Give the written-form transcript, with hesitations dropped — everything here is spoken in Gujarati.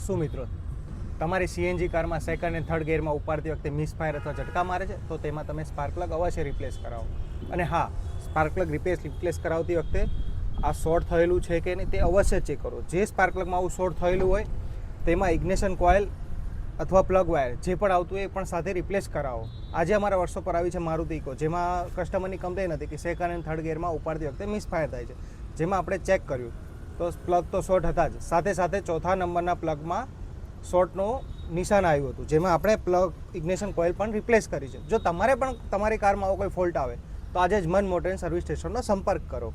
શું મિત્રો તમારી સીએનજી કારમાં સેકન્ડ એન્ડ થર્ડ ગિયરમાં ઉપાડતી વખતે મિસફાયર અથવા ઝટકા મારે છે તો તેમાં તમે સ્પાર્ક પ્લગ અવશ્ય રિપ્લેસ કરાવો. અને હા, સ્પાર્ક પ્લગ રિપ્લેસ કરાવતી વખતે આ શોર્ટ થયેલું છે કે નહીં તે અવશ્ય ચેક કરો. જે સ્પાર્ક પ્લગમાં આવું શોર્ટ થયેલું હોય તેમાં ઇગ્નિશન કોઇલ અથવા પ્લગ વાયર જે પણ આવતું હોય એ પણ સાથે રિપ્લેસ કરાવો. આજે અમારા વર્ષો પર આવી છે મારુતિ ઇકો, જેમાં કસ્ટમરની કમ્પ્લેન હતી કે સેકન્ડ એન્ડ થર્ડ ગિયરમાં ઉપાડતી વખતે મિસફાયર થાય છે. જેમાં આપણે ચેક કર્યું તો પ્લગ તો શોર્ટ હતા જ, સાથે સાથે ચોથા નંબરના પ્લગમાં શોર્ટનું નિશાન આવ્યું હતું, જેમાં આપણે પ્લગ ઇગ્નિશન કોઇલ પણ રિપ્લેસ કરી છે. જો તમારે પણ તમારી કારમાં આવો કોઈ ફોલ્ટ આવે તો આજે જ મન મોટર સર્વિસ સ્ટેશનનો સંપર્ક કરો.